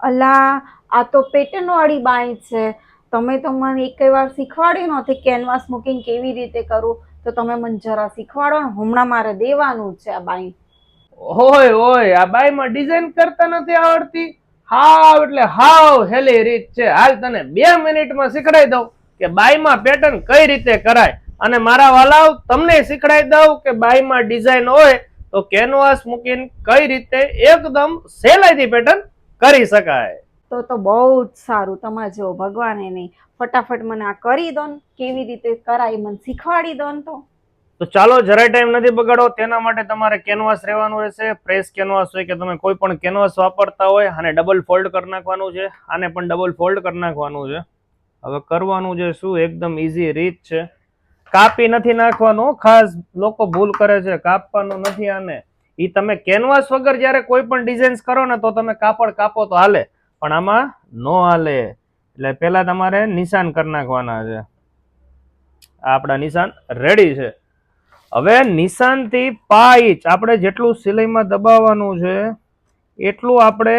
અલા, આ તો પેટર્ન વાળી બાઈ છે. તમે તો મને એક વાર શીખવાડ્યું નથી કેનવાસ મૂકીને કેવી રીતે કરું. તો તમે મને જરા શીખવાડો ને, હમણાં મારે દેવાનું છે આ બાઈ. ઓય ઓય, આ બાઈમાં ડિઝાઇન કરતા નથી આવડતી? હાવ એટલે હાવ હેલી રીત છે. હાલ તને 2 મિનિટમાં શીખડાઈ દઉં કે બાઈમાં પેટર્ન કઈ રીતે કરાય. અને મારા વાલાવ તમને શીખડાઈ દઉં કે બાઈમાં ડિઝાઇન હોય તો કેનવાસ મૂકીને કઈ રીતે એકદમ સહેલાઈથી પેટર્ન કરી શકાય. તો બહુ જ સારું. તમારે જેવો ભગવાને નહીં. ફટાફટ મને આ કરી દો ને, કેવી રીતે કરાય મને શીખવાડી દો ને. તો ચાલો, જરાય ટાઈમ નથી બગાડો. તેના માટે તમારે કેનવાસ રહેવાનું રહેશે. પ્રેસ કેનવાસ હોય કે તમે કોઈ પણ કેનવાસ વાપરતા હોય, આને ડબલ ફોલ્ડ કરી નાખવાનું છે. આને પણ ડબલ ફોલ્ડ કરી નાખવાનું છે. હવે કરવાનું છે શું, એકદમ ઈઝી રીત છે. કાપી નથી નાખવાનું. ખાસ લોકો ભૂલ કરે છે, કાપવાનું નથી આને. ઈ તમે કેનવાસ વગર જયારે કોઈ પણ ડિઝાઇન્સ કરો ને તો તમે કાપડ કાપો તો હાલે, પણ આમાં નો હાલે. એટલે પેલા તમારે નિશાન કરી નાખવાના છે. આપણા નિશાન રેડી છે. હવે નિશાન થી 5 ઇંચ આપણે જેટલું સિલાઈમાં દબાવવાનું છે એટલું આપણે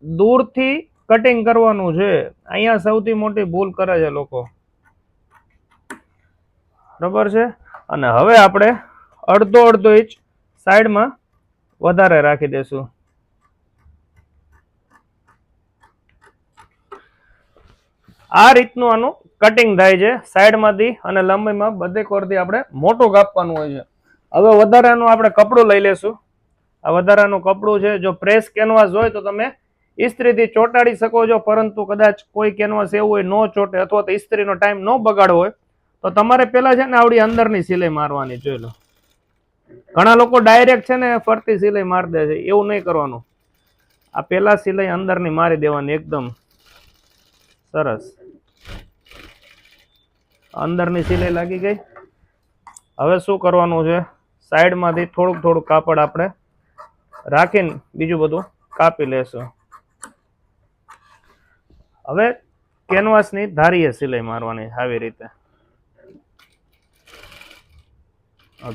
દૂરથી કટિંગ કરવાનું છે. અહીંયા સૌથી મોટી ભૂલ કરે છે લોકો, બરાબર છે. અને હવે આપણે અડધો ઇંચ સાઈડમાં વધારે રાખી દેશું. આ રીતનું આનું કટિંગ થાય છે સાઈડમાંથી અને લંબાઈમાં બધે કોરથી આપણે મોટું કાપવાનું હોય છે. હવે વધારાનું આપણે કપડું લઈ લેશું. આ વધારાનું કપડું છે. જો પ્રેસ કેનવાસ હોય તો તમે ઇસ્ત્રીથી ચોંટાડી શકો છો, પરંતુ કદાચ કોઈ કેનવાસ એવું હોય નો ચોટે અથવા તો ઇસ્ત્રીનો ટાઈમ ન બગાડવો હોય તો તમારે પેલા છે ને આવડી અંદરની સિલાઈ મારવાની. જોઈ લો, ઘણા લોકો ડાયરેક્ટ છે ને ફરતી સિલાઈ મારી દે છે. એવું નહીં કરવાનું. આ પેલા સિલાઈ અંદરની મારી દેવાની. એકદમ સરસ અંદરની સિલાઈ લાગી ગઈ. હવે શું કરવાનું છે, સાઈડમાંથી થોડુંક કાપડ આપણે રાખીને બીજું બધું કાપી લેશું. હવે કેનવાસની ધારીએ સિલાઈ મારવાની આવી રીતે.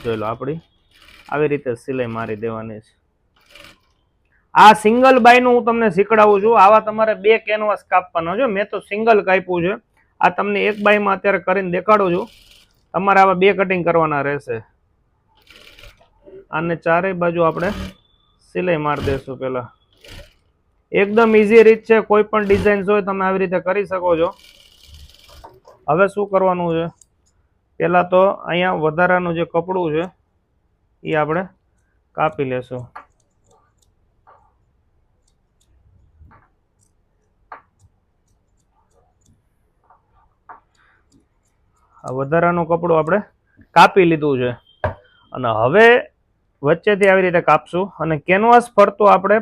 જોઈ લો, આપણી આવી રીતે સિલાઈ મારી દેવાની છે. આ સિંગલ બાયનું હું તમને શીખડાવું છું. આવા તમારે 2 કેનવાસ કાપવાનો છે. મેં તો સિંગલ કાપ્યું છે. આ તમને એક બાયમાં અત્યારે કરીને દેખાડું છું. તમારે આવા 2 કટિંગ કરવાના રહેશે. આને ચારે બાજુ આપણે સિલાઈ મારી દેશું પેલા. એકદમ ઈઝી રીત છે. કોઈ પણ ડિઝાઇન્સ હોય તમે આવી રીતે કરી શકો છો. હવે શું કરવાનું છે, પેલા તો અહીંયા વધારાનું જે કપડું છે એ આપણે કાપી લેશું. આ વધારાનું કપડું આપણે કાપી લીધું છે. અને હવે વચ્ચેથી આવી રીતે કાપશું અને કેનવાસ ફરતું આપણે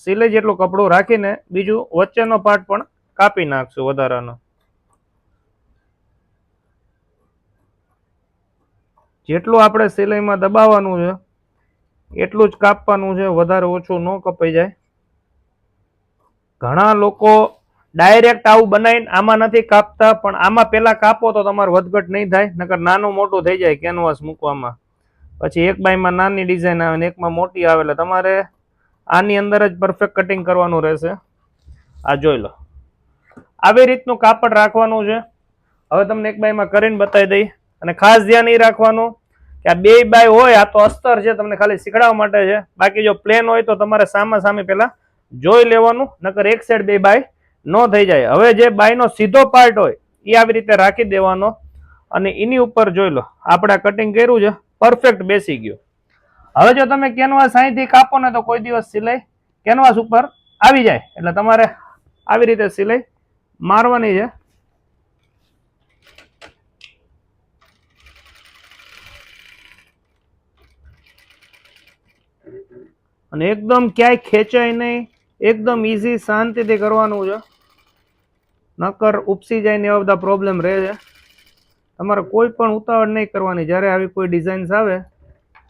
સિલાઈ જેટલું કપડું રાખીને બીજું વચ્ચેનો પાર્ટ પણ કાપી નાખશું વધારાનો. જેટલું આપણે સિલાઈમાં દબાવવાનું છે એટલું જ કાપવાનું છે. વધારે ઓછું ન કપાઈ જાય. ઘણા લોકો ડાયરેક્ટ આવું બનાવીને આમાં નથી કાપતા, પણ આમાં પેલા કાપો તો તમારે વધઘટ નહીં થાય, નકર નાનું મોટું થઈ જાય કેનવાસ મૂકવામાં. પછી એક બાયમાં નાની ડિઝાઇન આવે ને એકમાં મોટી આવે, એટલે તમારે આની અંદર જ પરફેક્ટ કટિંગ કરવાનું રહેશે. આ જોઈ લો, આવી રીતનું કાપડ રાખવાનું છે. હવે તમને એક બાયમાં કરીને બતાવી દઈ. અને ખાસ ધ્યાન એ રાખવાનું કે આ 2 બાય હોય, આ તો અસ્તર છે, તમને ખાલી શીખડાવવા માટે છે. બાકી જો પ્લેન હોય તો તમારે સામે પેલા જોઈ લેવાનું, નકર એક સાઈડ 2 બાય નો થઈ જાય. હવે જે બાયનો સીધો પાર્ટ હોય એ આવી રીતે રાખી દેવાનો અને એની ઉપર જોઈ લો આપણે કટિંગ કર્યું છે, પરફેક્ટ બેસી ગયું. હવે જો તમે કેનવાસ અહીંથી કાપો ને તો કોઈ દિવસ સિલાઈ કેનવાસ ઉપર આવી જાય, એટલે તમારે આવી રીતે સિલાઈ મારવાની છે. અને એકદમ ક્યાંય ખેંચાય નહીં, એકદમ ઈઝી શાંતિથી કરવાનું છે. નકર ઉપસી જાય ને એવા બધા પ્રોબ્લેમ રહે છે. તમારે કોઈ પણ ઉતાવળ નહીં કરવાની. જ્યારે આવી કોઈ ડિઝાઇન્સ આવે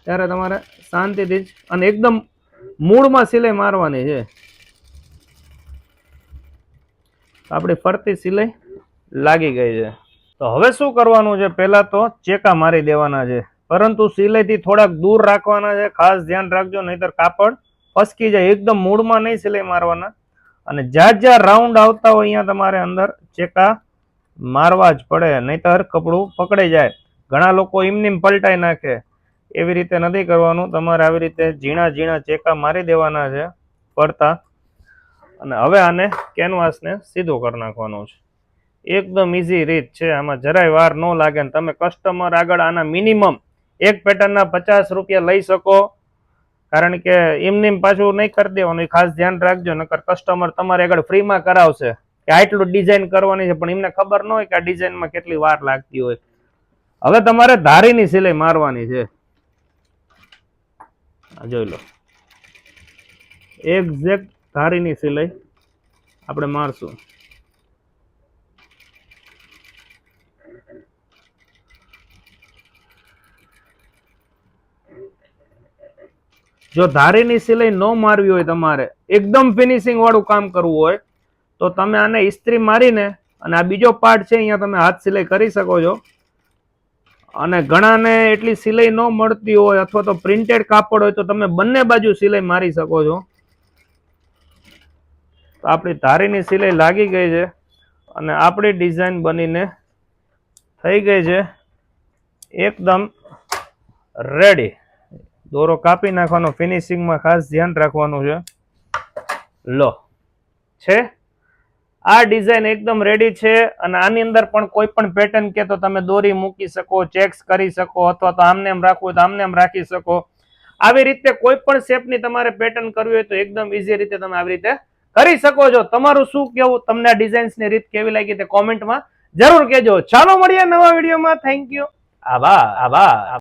ત્યારે તમારે શાંતિથી જ અને એકદમ મૂળમાં સિલાઈ મારવાની છે. આપણી ફરતી સિલાઈ લાગી ગઈ છે. તો હવે શું કરવાનું છે, પહેલા તો ચેકા મારી દેવાના છે, પરંતુ સિલાઈથી થોડાક દૂર રાખવાના છે. ખાસ ધ્યાન રાખજો, નહીતર કાપડ ફસકી જાય. એકદમ મૂળમાં નહીં સિલાઈ મારવાના, અને જ્યાં રાઉન્ડ આવતા હોય અહીંયા તમારે અંદર ચેકા મારવા જ પડે, નહીતર કપડું પકડી જાય. ઘણા લોકો એમનેમ પલટાઈ નાખે, એવી રીતે નથી કરવાનું. તમારે આવી રીતે ઝીણા ઝીણા ચેકા મારી દેવાના છે પડતા. અને હવે આને કેનવાસને સીધું કરી નાખવાનું છે. એકદમ ઈઝી રીત છે, આમાં જરાય વાર ન લાગે. ને તમે કસ્ટમર આગળ આના મિનિમમ એક પેટર્નના 50 રૂપિયા લઈ શકો, કારણ કે એમનેમ પાછું નહીં કરી દેવાનું. એ ખાસ ધ્યાન રાખજો, નકર કસ્ટમર તમારે આગળ ફ્રીમાં કરાવશે કે આટલું ડિઝાઇન કરવાની છે, પણ એમને ખબર ન હોય કે આ ડિઝાઇનમાં કેટલી વાર લાગતી હોય. હવે તમારે ધારીની સિલાઈ મારવાની છે. જોઈ લો, એક્ઝેક્ટ ધારીની સિલાઈ આપણે મારશું. જો ધારીની સિલાઈ ન મારવી હોય, તમારે એકદમ ફિનિશિંગ વાળું કામ કરવું હોય, તો તમે આને ઇસ્ત્રી મારીને અને આ બીજો પાર્ટ છે અહીંયા તમે હાથ સિલાઈ કરી શકો છો. અને ઘણાને એટલી સિલાઈ ન મળતી હોય અથવા તો પ્રિન્ટેડ કાપડ હોય તો તમે બંને બાજુ સિલાઈ મારી શકો છો. તો આપણી ધારીની સિલાઈ લાગી ગઈ છે અને આપણી ડિઝાઇન બનીને થઈ ગઈ છે એકદમ રેડી. દોરો કાપી નાખવાનો, ફિનિશિંગમાં ખાસ ધ્યાન રાખવાનું છે. લો છે આ ડિઝાઇન એકદમ રેડી છે. અને આની અંદર પણ કોઈ પણ પેટર્ન કે તો તમે દોરી મૂકી શકો, ચેક્સ કરી શકો, અથવા તો આમને એમ રાખવું હોય તો આમને એમ રાખી શકો. આવી રીતે કોઈ પણ શેપની તમારે પેટર્ન કરવી હોય તો એકદમ ઈઝી રીતે તમે આવી રીતે કરી શકો છો. તમારું શું કેવું, તમને આ ડિઝાઇન્સની રીત કેવી લાગી તે કોમેન્ટમાં જરૂર કહેજો. ચાલો મળીએ નવા વિડીયોમાં. Thank you. આભાર.